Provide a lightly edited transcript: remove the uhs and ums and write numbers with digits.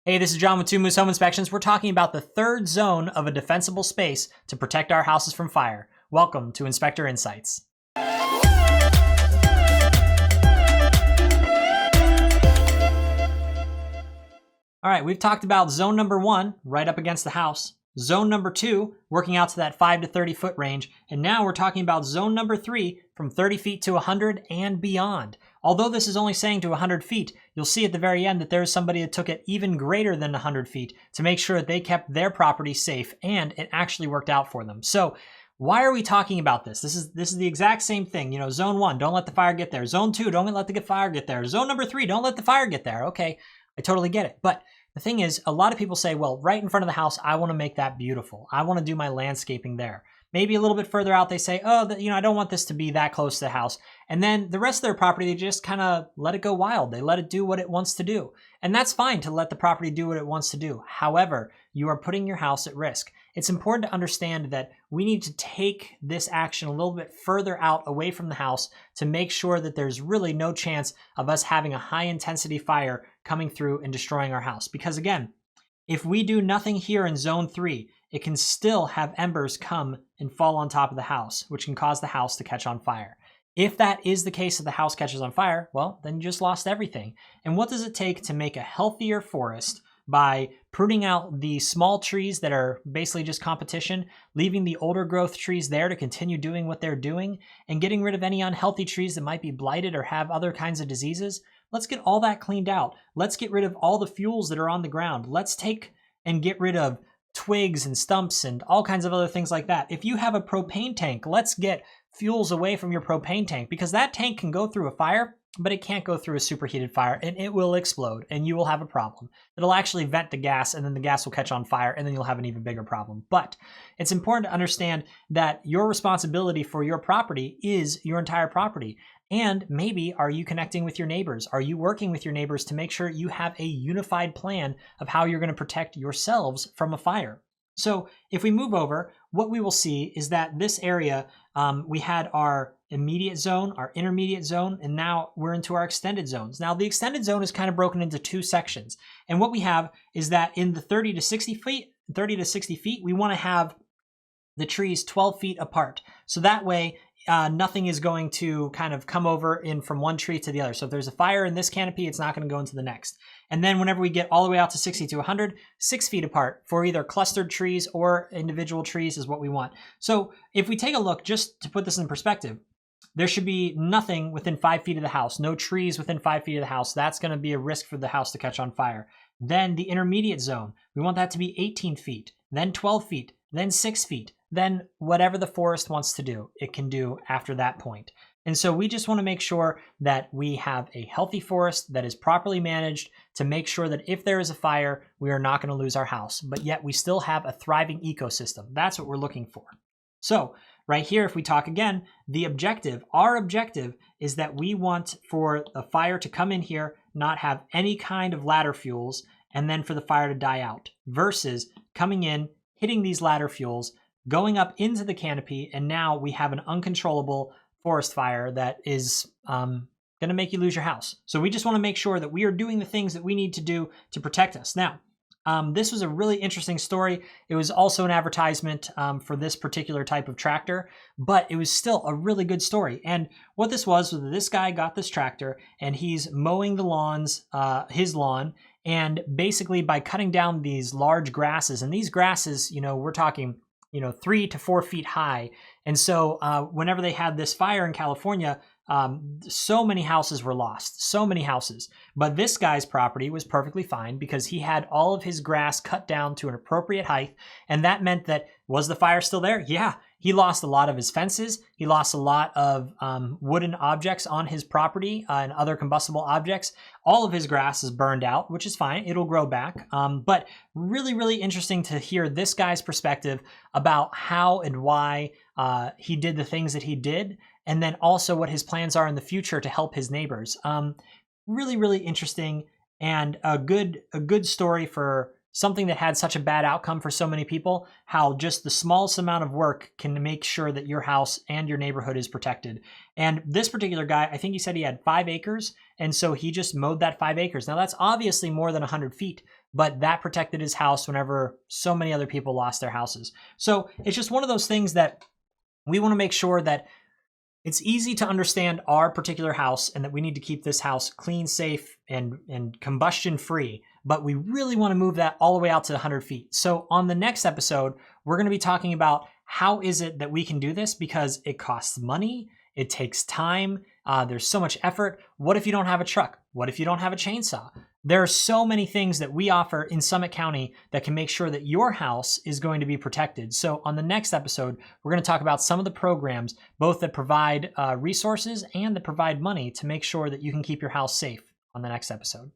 Hey, this is John with 2 Moose Home Inspections. We're talking about the third zone of a defensible space to protect our houses from fire. Welcome to Inspector Insights. All right, we've talked about zone number 1, right up against the house. Zone number 2, working out to that 5 to 30 foot range. And now we're talking about zone number 3, from 30 feet to 100 and beyond. Although this is only saying to 100 feet, you'll see at the very end that there's somebody that took it even greater than 100 feet to make sure that they kept their property safe, and it actually worked out for them. So why are we talking about this? This is the exact same thing. You know, zone 1, don't let the fire get there. Zone 2, don't let the fire get there. Zone number 3, don't let the fire get there. Okay, I totally get it. But the thing is, a lot of people say, well, right in front of the house, I want to make that beautiful. I want to do my landscaping there. Maybe a little bit further out, they say, oh, I don't want this to be that close to the house. And then the rest of their property, they just kind of let it go wild. They let it do what it wants to do. And that's fine to let the property do what it wants to do. However, you are putting your house at risk. It's important to understand that we need to take this action a little bit further out away from the house to make sure that there's really no chance of us having a high intensity fire coming through and destroying our house. Because again, if we do nothing here in zone 3, it can still have embers come and fall on top of the house, which can cause the house to catch on fire. If that is the case, that the house catches on fire, well, then you just lost everything. And what does it take to make a healthier forest by pruning out the small trees that are basically just competition, leaving the older growth trees there to continue doing what they're doing, and getting rid of any unhealthy trees that might be blighted or have other kinds of diseases? Let's get all that cleaned out. Let's get rid of all the fuels that are on the ground. Let's take and get rid of twigs and stumps and all kinds of other things like that. If you have a propane tank, let's get fuels away from your propane tank, because that tank can go through a fire, but it can't go through a superheated fire, and it will explode and you will have a problem. It'll actually vent the gas, and then the gas will catch on fire, and then you'll have an even bigger problem. But it's important to understand that your responsibility for your property is your entire property. And maybe, are you connecting with your neighbors? Are you working with your neighbors to make sure you have a unified plan of how you're going to protect yourselves from a fire? So if we move over, what we will see is that this area, we had our immediate zone, our intermediate zone, and now we're into our extended zones. Now the extended zone is kind of broken into 2 sections. And what we have is that in the 30 to 60 feet, we want to have the trees 12 feet apart. So that way, nothing is going to kind of come over in from one tree to the other. So if there's a fire in this canopy, it's not going to go into the next. And then whenever we get all the way out to 60 to 100, 6 feet apart for either clustered trees or individual trees is what we want. So if we take a look, just to put this in perspective, there should be nothing within 5 feet of the house, no trees within 5 feet of the house. That's going to be a risk for the house to catch on fire. Then the intermediate zone, we want that to be 18 feet, then 12 feet, then 6 feet. Then whatever the forest wants to do, it can do after that point. And so we just want to make sure that we have a healthy forest that is properly managed to make sure that if there is a fire, we are not going to lose our house, but yet we still have a thriving ecosystem. That's what we're looking for. So right here, if we talk again, our objective is that we want for the fire to come in here, not have any kind of ladder fuels, and then for the fire to die out, versus coming in, hitting these ladder fuels, going up into the canopy, and now we have an uncontrollable forest fire that is going to make you lose your house. So we just want to make sure that we are doing the things that we need to do to protect us. Now, this was a really interesting story. It was also an advertisement for this particular type of tractor, but it was still a really good story. And what this was that this guy got this tractor and he's mowing the lawns, his lawn, and basically by cutting down these large grasses, and these grasses, we're talking 3 to 4 feet high. And so whenever they had this fire in California, so many houses were lost, so many houses. But this guy's property was perfectly fine because he had all of his grass cut down to an appropriate height. And that meant that, was the fire still there? Yeah. He lost a lot of his fences. He lost a lot of wooden objects on his property and other combustible objects. All of his grass is burned out, which is fine. It'll grow back. But really, really interesting to hear this guy's perspective about how and why he did the things that he did, and then also what his plans are in the future to help his neighbors. Really, really interesting, and a good story for something that had such a bad outcome for so many people, how just the smallest amount of work can make sure that your house and your neighborhood is protected. And this particular guy, I think he said he had 5 acres, and so he just mowed that 5 acres. Now that's obviously more than 100 feet, but that protected his house whenever so many other people lost their houses. So it's just one of those things that we want to make sure that it's easy to understand our particular house and that we need to keep this house clean, safe, and combustion free. But we really want to move that all the way out to 100 feet. So on the next episode, we're going to be talking about how is it that we can do this, because it costs money, it takes time, there's so much effort. What if you don't have a truck? What if you don't have a chainsaw? There are so many things that we offer in Summit County that can make sure that your house is going to be protected. So on the next episode, we're going to talk about some of the programs, both that provide resources and that provide money to make sure that you can keep your house safe on the next episode.